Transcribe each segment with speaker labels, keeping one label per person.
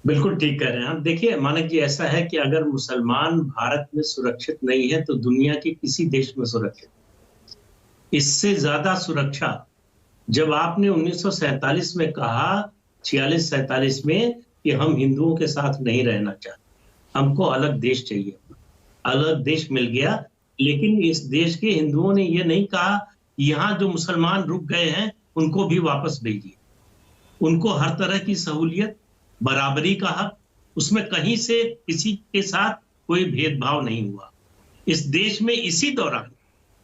Speaker 1: बिल्कुल ठीक कह रहे हैं आप। देखिए, मानिक जी ऐसा है कि अगर मुसलमान भारत में सुरक्षित नहीं है, तो दुनिया के किसी देश में सुरक्षित इससे ज़्यादा सुरक्षा जब आपने 1947 में कहा, 46-47 में कि हम हिंदुओं के साथ नहीं रहना चाहते, हमको अलग देश चाहिए। अलग देश मिल गया, लेकिन इस देश के हिंदुओं ने ये नहीं कहा, यहाँ जो मुसलमान रुक गए हैं, उनको भी वापस भेजिए। उनको हर तरह की सहूलियत, बराबरी का हक, उसमें कहीं से किसी के साथ कोई भेदभाव नहीं हुआ। इस देश में इसी दौरान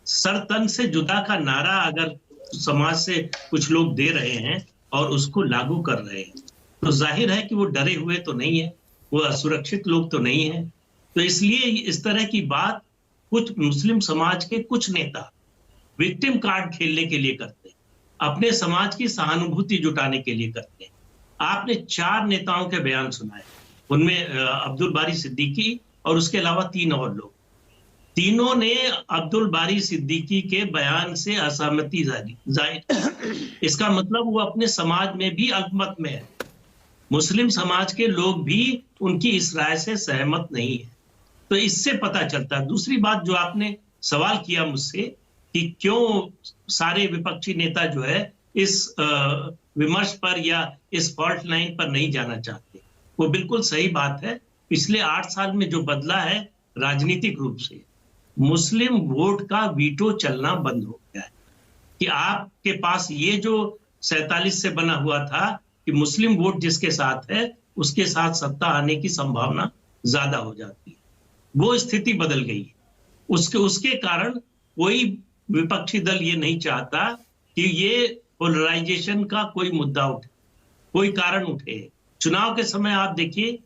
Speaker 1: सर तन से जुदा का नारा अगर समाज से कुछ लोग दे रहे हैं और उसको लागू कर रहे हैं, तो जाहिर है कि वो डरे हुए तो नहीं है, वो असुरक्षित लोग तो नहीं है। तो इसलिए इस तरह की बात कुछ मुस्लिम समाज के कुछ नेता विक्टिम कार्ड खेलने के लिए करते हैं, अपने समाज की सहानुभूति जुटाने के लिए करते हैं। आपने 4 नेताओं के बयान सुनाए, उनमें अब्दुल बारी सिद्दीकी और उसके अलावा 3 और लोग। तीनों ने अब्दुल बारी सिद्दीकी के बयान से असहमति जाहिर की। इसका मतलब वो अपने समाज में भी अल्पमत में है। मुस्लिम समाज के लोग भी उनकी इस राय से सहमत नहीं है। तो इससे पता चलता है। दूसरी बात जो आपने सवाल किया मुझसे कि क्यों सारे विपक्षी नेता जो है इस विमर्श पर या इस फॉल्ट लाइन पर नहीं जाना चाहते, वो बिल्कुल सही बात है। पिछले 8 साल में जो बदला है राजनीतिक रूप से, मुस्लिम वोट का वीटो चलना बंद हो गया है कि आपके पास ये जो 47 से बना हुआ था कि मुस्लिम वोट जिसके साथ है उसके साथ सत्ता आने की संभावना ज्यादा हो जाती है, वो स्थिति बदल गई है। उसके कारण कोई विपक्षी दल ये नहीं चाहता कि ये पोलराइजेशन का कोई मुद्दा उठे, कोई कारण उठे। चुनाव के समय आप देखिए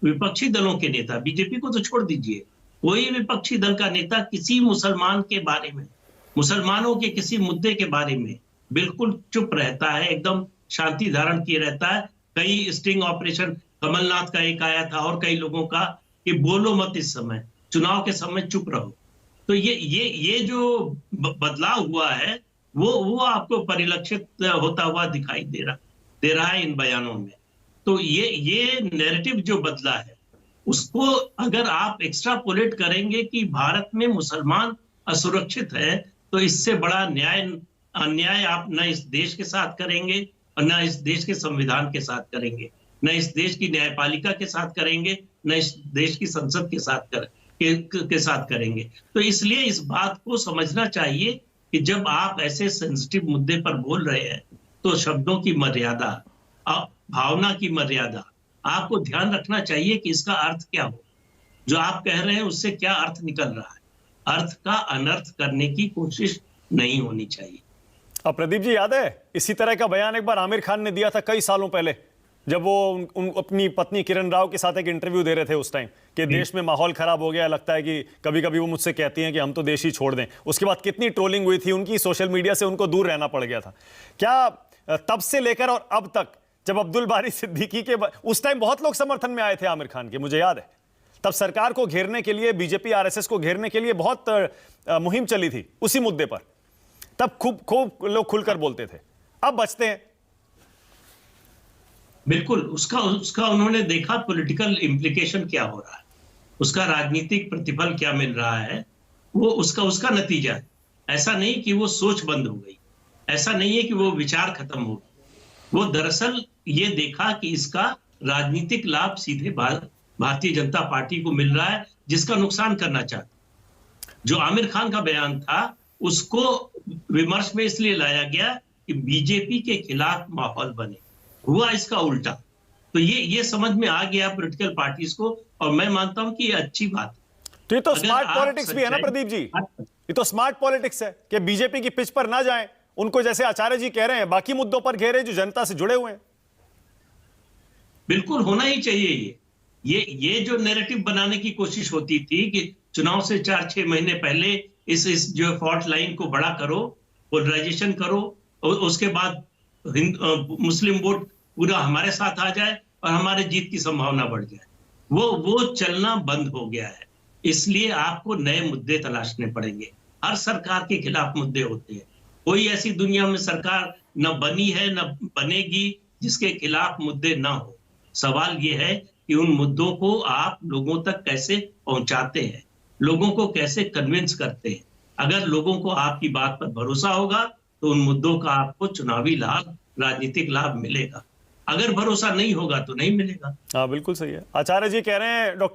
Speaker 1: विपक्षी दलों के नेता, बीजेपी को तो छोड़ दीजिए, कोई विपक्षी दल का नेता किसी मुसलमान के बारे में, मुसलमानों के किसी मुद्दे के बारे में बिल्कुल चुप रहता है, एकदम शांति धारण किए रहता है। कई स्टिंग ऑपरेशन कमलनाथ का एक आया था और कई लोगों का कि बोलो मत, इस समय चुनाव के समय चुप रहो। तो ये जो बदलाव हुआ है वो आपको परिलक्षित होता हुआ दिखाई दे रहा है इन बयानों में। तो ये नैरेटिव जो बदला है उसको अगर आप एक्स्ट्रापोलेट करेंगे कि भारत में मुसलमान असुरक्षित है, तो इससे बड़ा अन्याय आप न इस देश के साथ करेंगे और न इस देश के संविधान के साथ करेंगे, न इस देश की न्यायपालिका के साथ करेंगे, न इस देश की संसद के साथ करेंगे। तो इसलिए इस बात को समझना चाहिए कि जब आप ऐसे सेंसिटिव मुद्दे पर बोल रहे हैं तो शब्दों की मर्यादा, भावना की मर्यादा, आपको ध्यान रखना चाहिए कि इसका अर्थ क्या हो। जो आप कह रहे हैं उससे क्या अर्थ निकल रहा है, अर्थ का अनर्थ करने की कोशिश नहीं होनी चाहिए।
Speaker 2: अब प्रदीप जी, याद है इसी तरह का बयान एक बार आमिर खान ने दिया था कई सालों पहले, जब वो अपनी पत्नी किरण राव के साथ एक इंटरव्यू दे रहे थे उस टाइम कि देश में माहौल खराब हो गया, लगता है कि कभी कभी वो मुझसे कहती हैं कि हम तो देश ही छोड़ दें। उसके बाद कितनी ट्रोलिंग हुई थी उनकी, सोशल मीडिया से उनको दूर रहना पड़ गया था। क्या तब से लेकर और अब तक, जब अब्दुल बारी सिद्दीकी के उस टाइम बहुत लोग समर्थन में आए थे आमिर खान के, मुझे याद है, तब सरकार को घेरने के लिए, बीजेपी आरएसएस को घेरने के लिए बहुत मुहिम चली थी उसी मुद्दे पर, तब खूब लोग खुलकर बोलते थे, अब बचते हैं।
Speaker 1: बिल्कुल, उसका उन्होंने देखा पॉलिटिकल इम्प्लीकेशन क्या हो रहा है, उसका राजनीतिक प्रतिफल क्या मिल रहा है, वो उसका नतीजा है। ऐसा नहीं कि वो सोच बंद हो गई, ऐसा नहीं है कि वो विचार खत्म हो गए। वो दरअसल ये देखा कि इसका राजनीतिक लाभ सीधे भारतीय जनता पार्टी को मिल रहा है, जिसका नुकसान करना चाहते। जो आमिर खान का बयान था उसको विमर्श में इसलिए लाया गया कि बीजेपी के खिलाफ माहौल बने, हुआ इसका उल्टा। तो ये समझ में आ गया पॉलिटिकल पार्टीज को, और मैं मानता हूं कि ये अच्छी बात है।
Speaker 2: तो ये तो स्मार्ट पॉलिटिक्स भी है ना प्रदीप जी, ये तो स्मार्ट पॉलिटिक्स है कि बीजेपी की पिच पर ना जाएं, उनको जैसे आचार्य जी कह रहे हैं बाकी मुद्दों पर घेरे जो जनता से जुड़े हुए हैं।
Speaker 1: बिल्कुल होना ही चाहिए। ये जो नैरेटिव बनाने की कोशिश होती थी कि चुनाव से 4-6 महीने पहले इस जो फॉल्ट लाइन को बड़ा करो, पोलराइजेशन करो, और उसके बाद मुस्लिम वोट पूरा हमारे साथ आ जाए और हमारे जीत की संभावना बढ़ जाए, वो चलना बंद हो गया है। इसलिए आपको नए मुद्दे तलाशने पड़ेंगे। हर सरकार के खिलाफ मुद्दे होते हैं, कोई ऐसी दुनिया में सरकार न बनी है न बनेगी जिसके खिलाफ मुद्दे ना हो। सवाल ये है कि उन मुद्दों को आप लोगों तक कैसे पहुंचाते हैं, लोगों को कैसे कन्विंस करते हैं। अगर लोगों को आपकी बात पर भरोसा होगा तो उन मुद्दों का आपको चुनावी लाभ, राजनीतिक लाभ मिलेगा। अगर भरोसा नहीं होगा तो नहीं मिलेगा।
Speaker 2: हाँ, बिल्कुल सही है। आचार्य जी कह रहे हैं डॉक्टर